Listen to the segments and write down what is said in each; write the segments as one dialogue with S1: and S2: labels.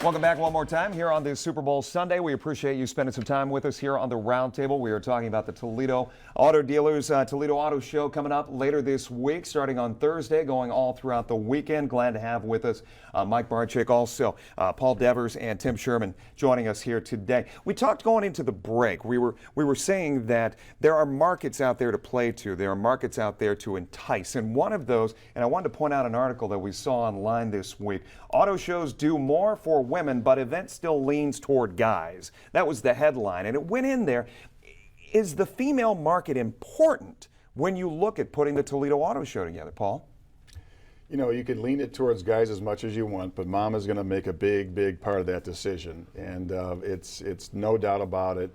S1: Welcome back one more time here on this Super Bowl Sunday. We appreciate you spending some time with us here on the Roundtable. We are talking about the Toledo Auto Dealers Toledo Auto Show coming up later this week, starting on Thursday, going all throughout the weekend. Glad to have with us Mike Barczyk, also Paul Devers and Tim Sherman joining us here today. We talked going into the break. We were saying that there are markets out there to play to. There are markets out there to entice. And one of those, and I wanted to point out an article that we saw online this week, auto shows do more for women, but event still leans toward guys. That was the headline, and it went in there. Is the female market important when you look at putting the Toledo Auto Show together, Paul?
S2: You know, you can lean it towards guys as much as you want, but mom is going to make a big part of that decision, and it's no doubt about it.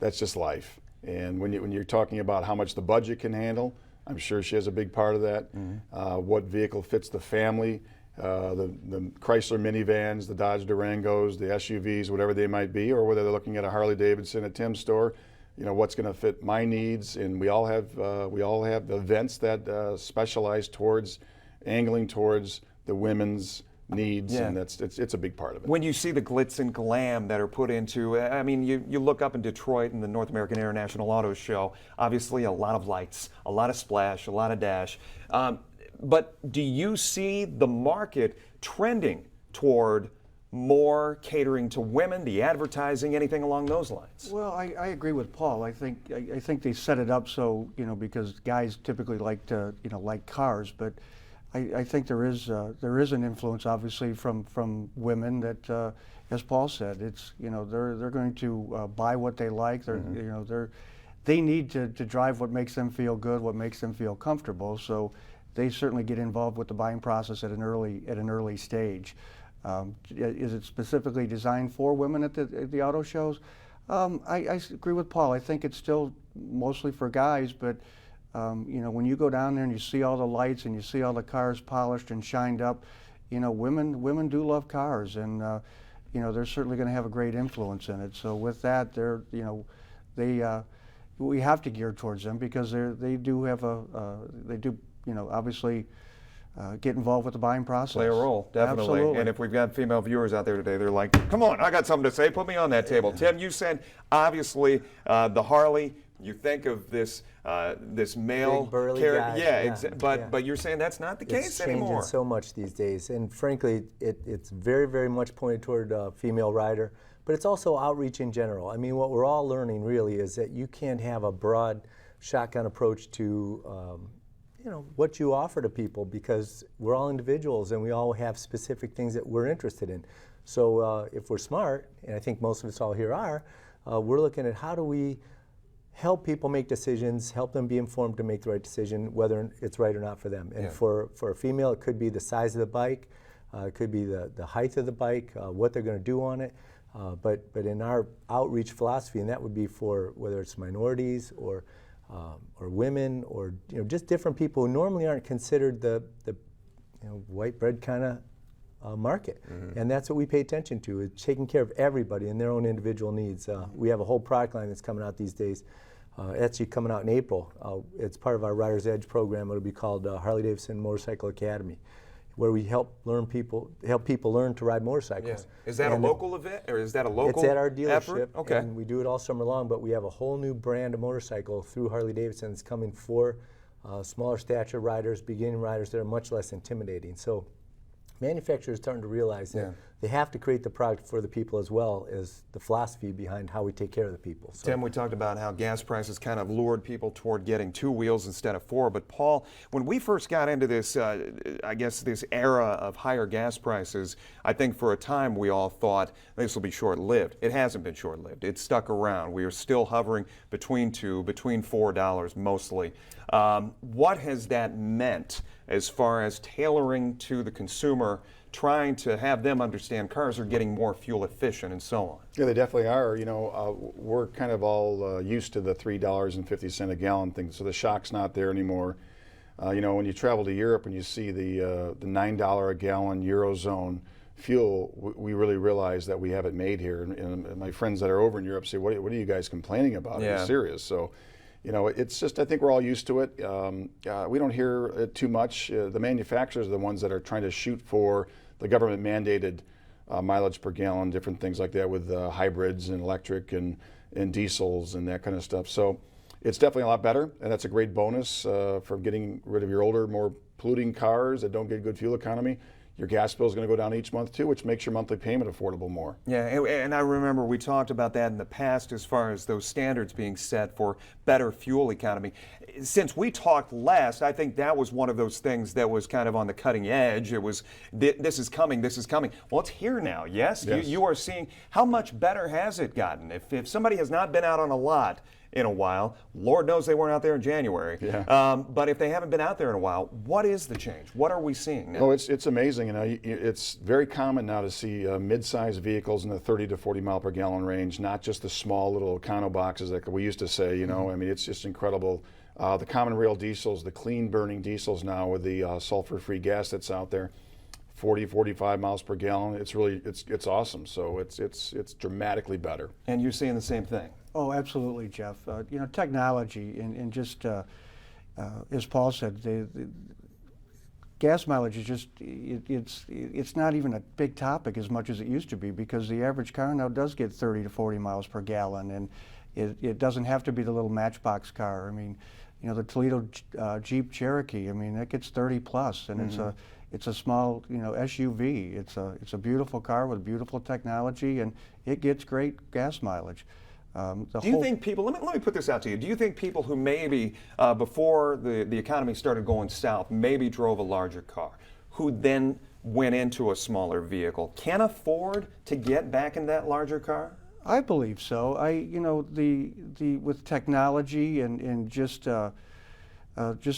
S2: That's just life. And when you're talking about how much the budget can handle, I'm sure she has a big part of that. What vehicle fits the family. The Chrysler minivans, the Dodge Durangos, the SUVs, whatever they might be, or whether they're looking at a Harley Davidson at Tim's store, you know, what's going to fit my needs. And we all have events that specialize towards angling towards the women's needs, and it's a big part of it.
S1: When you see the glitz and glam that are put into, I mean, you look up in Detroit in the North American International Auto Show, obviously a lot of lights, a lot of splash, a lot of dash. But do you see the market trending toward more catering to women, the advertising, anything along those lines?
S3: Well, I agree with Paul. I think they set it up so, you know, because guys typically like to, you know, like cars, but I think there is an influence obviously from women that, as Paul said, it's, you know, they're going to buy what they like. They're you know, they need to drive what makes them feel good, what makes them feel comfortable. So they certainly get involved with the buying process at an early stage. Is it specifically designed for women at the auto shows? I agree with Paul. I think it's still mostly for guys, but you know, when you go down there and you see all the lights and you see all the cars polished and shined up, you know, women do love cars, and you know, they're certainly going to have a great influence in it. So with that, we have to gear towards them because they do, you know, obviously get involved with the buying process.
S1: Play a role, definitely.
S3: Absolutely.
S1: And if we've got female viewers out there today, they're like, come on, I got something to say, put me on that table. Tim, you said, obviously, the Harley, you think of this male
S4: big, burly
S1: character.
S4: guy.
S1: But you're saying that's not the case anymore.
S4: It's changing so much these days, and frankly, it's very much pointed toward a female rider, but it's also outreach in general. I mean, what we're all learning really is that you can't have a broad shotgun approach to you know, what you offer to people, because we're all individuals and we all have specific things that we're interested in. So if we're smart, and I think most of us all here are, we're looking at how do we help people make decisions, help them be informed to make the right decision, whether it's right or not for them. And for a female, it could be the size of the bike, it could be the height of the bike, what they're going to do on it. But in our outreach philosophy, and that would be for whether it's minorities or women, or, you know, just different people who normally aren't considered the you know, white bread kind of market. And that's what we pay attention to, is taking care of everybody and their own individual needs. We have a whole product line that's coming out these days. Actually coming out in April. It's part of our Rider's Edge program. It'll be called Harley Davidson Motorcycle Academy, where we help people learn to ride motorcycles.
S1: Yeah. Is that a local event, or is that a local?
S4: It's at our dealership,
S1: effort? Okay.
S4: And we do it all summer long. But we have a whole new brand of motorcycle through Harley Davidson that's coming for smaller stature riders, beginning riders that are much less intimidating. So manufacturers are starting to realize that they have to create the product for the people as well as the philosophy behind how we take care of the people. So,
S1: Tim, we talked about how gas prices kind of lured people toward getting 2 wheels instead of 4. But Paul, when we first got into this, I guess this era of higher gas prices, I think for a time we all thought this will be short-lived. It hasn't been short-lived. It's stuck around. We are still hovering between $4 mostly. What has that meant as far as tailoring to the consumer, trying to have them understand cars are getting more fuel efficient and so on?
S2: Yeah, they definitely are. You know, we're kind of all used to the $3.50 a gallon thing, so the shock's not there anymore. You know, when you travel to Europe and you see the $9 a gallon Eurozone fuel, we really realize that we have it made here. And my friends that are over in Europe say, what are you guys complaining about? Are you serious? So, you know, it's just, I think we're all used to it. We don't hear it too much. The manufacturers are the ones that are trying to shoot for the government mandated mileage per gallon, different things like that with hybrids and electric and diesels and that kind of stuff. So it's definitely a lot better, and that's a great bonus for getting rid of your older, more polluting cars that don't get good fuel economy. Your gas bill is going to go down each month too, which makes your monthly payment affordable more.
S1: Yeah, and I remember we talked about that in the past as far as those standards being set for better fuel economy. Since we talked last, I think that was one of those things that was kind of on the cutting edge. It was, this is coming, this is coming. Well, it's here now, yes?
S2: Yes.
S1: You are seeing, how much better has it gotten? If somebody has not been out on a lot in a while, Lord knows they weren't out there in January,
S2: Yeah.
S1: but if they haven't been out there in a while, what is the change? What are we seeing now?
S2: Oh, it's amazing. You know, it's very common now to see mid-sized vehicles in the 30 to 40 mile per gallon range, not just the small little Econo boxes that we used to say. You know, I mean, it's just incredible. The common rail diesels, the clean burning diesels now with the sulfur-free gas that's out there, 40, 45 miles per gallon. It's really it's awesome. So it's dramatically better.
S1: And you're seeing the same thing.
S3: Oh, absolutely, Jeff. You know, technology and just as Paul said, the gas mileage is just it's not even a big topic as much as it used to be, because the average car now does get 30 to 40 miles per gallon, and it doesn't have to be the little matchbox car. I mean, you know, the Toledo Jeep Cherokee, I mean, that gets 30 plus, and it's a small, you know, SUV. It's a beautiful car with beautiful technology, and it gets great gas mileage.
S1: Do you think people, let me put this out to you, do you think people who maybe before the economy started going south, maybe drove a larger car, who then went into a smaller vehicle, can afford to get back in that larger car?
S3: I believe so. You know, the with technology and just the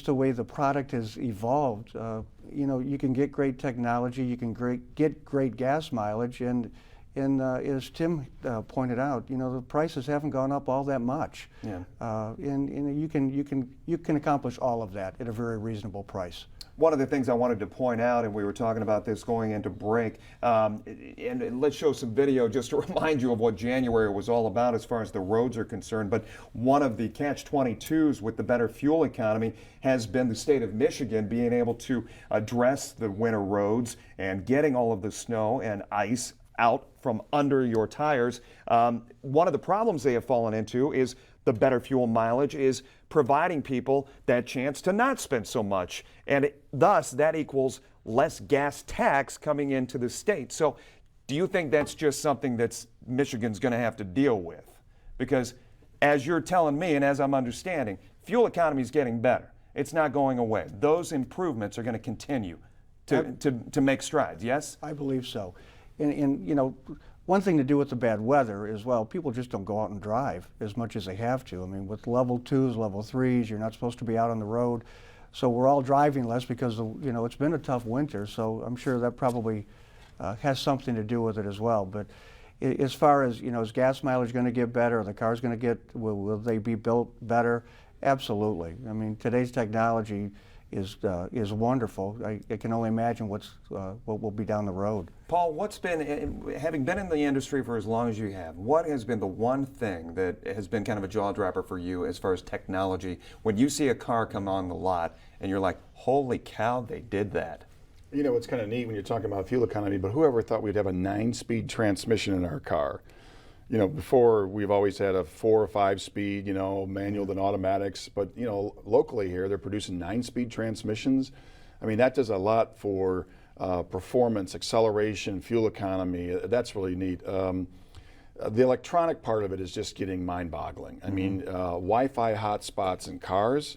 S3: way the product has evolved, you know, you can get great technology, you can get great gas mileage, and as Tim pointed out, you know, the prices haven't gone up all that much. Yeah. And you can accomplish all of that at a very reasonable price.
S1: One of the things I wanted to point out, and we were talking about this going into break, and let's show some video just to remind you of what January was all about as far as the roads are concerned. But one of the catch-22s with the better fuel economy has been the state of Michigan being able to address the winter roads and getting all of the snow and ice out from under your tires. One of the problems they have fallen into is the better fuel mileage is providing people that chance to not spend so much, and thus that equals less gas tax coming into the state. So do you think that's just something that's Michigan's going to have to deal with? Because as you're telling me and as I'm understanding, fuel economy is getting better. It's not going away. Those improvements are going to continue to make strides, yes?
S3: I believe so. And you know, one thing to do with the bad weather is, well, people just don't go out and drive as much as they have to. I mean, with level 2s, level 3s, you're not supposed to be out on the road. So we're all driving less because, you know, it's been a tough winter. So I'm sure that probably has something to do with it as well. But as far as, you know, is gas mileage going to get better? Are the cars going to get, will they be built better? Absolutely. I mean, today's technology is wonderful. I can only imagine what will be down the road.
S1: Paul, what's been, having been in the industry for as long as you have, what has been the one thing that has been kind of a jaw dropper for you as far as technology when you see a car come on the lot and you're like, holy cow, they did that?
S2: You know, it's kind of neat when you're talking about fuel economy, but whoever thought we'd have a 9-speed transmission in our car? You know, before we've always had a 4 or 5-speed, you know, manual than automatics, but you know, locally here they're producing 9-speed transmissions. I mean, that does a lot for performance, acceleration, fuel economy. That's really neat. The electronic part of it is just getting mind-boggling. I mean, Wi-Fi hotspots in cars.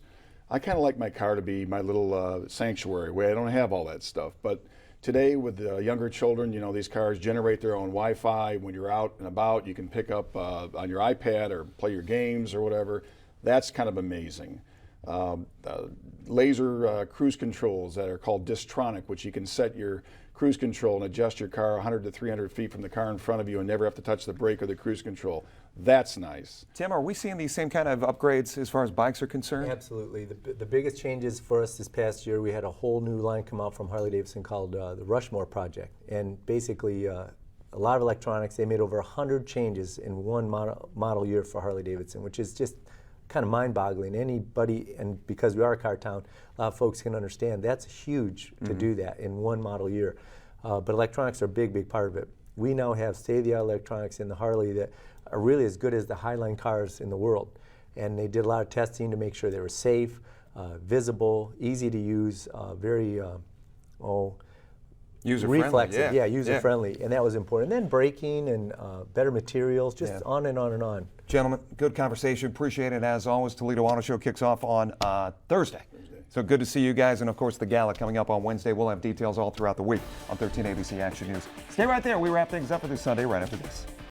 S2: I kind of like my car to be my little sanctuary where I don't have all that stuff, but today, with younger children, you know, these cars generate their own Wi-Fi. When you're out and about, you can pick up on your iPad or play your games or whatever. That's kind of amazing. Laser cruise controls that are called Distronic, which you can set your cruise control and adjust your car 100 to 300 feet from the car in front of you and never have to touch the brake or the cruise control. That's nice.
S1: Tim, are we seeing these same kind of upgrades as far as bikes are concerned?
S4: Absolutely. The biggest changes for us this past year, we had a whole new line come out from Harley-Davidson called the Rushmore Project. And basically, a lot of electronics. They made over 100 changes in one model year for Harley-Davidson, which is just kind of mind-boggling. Anybody, and because we are a car town, a lot of folks can understand that's huge to do that in one model year. But electronics are a big, big part of it. we now have state-of-the-art electronics in the Harley that are really as good as the Highline cars in the world. And they did a lot of testing to make sure they were safe, visible, easy to use, very
S1: User-friendly,
S4: reflexive,
S1: yeah.
S4: user-friendly, and that was important. And then braking and better materials, just on and on and on.
S1: Gentlemen, good conversation. Appreciate it. As always, Toledo Auto Show kicks off on Thursday. So good to see you guys. And, of course, the gala coming up on Wednesday. We'll have details all throughout the week on 13 ABC Action News. Stay right there. We wrap things up for this Sunday right after this.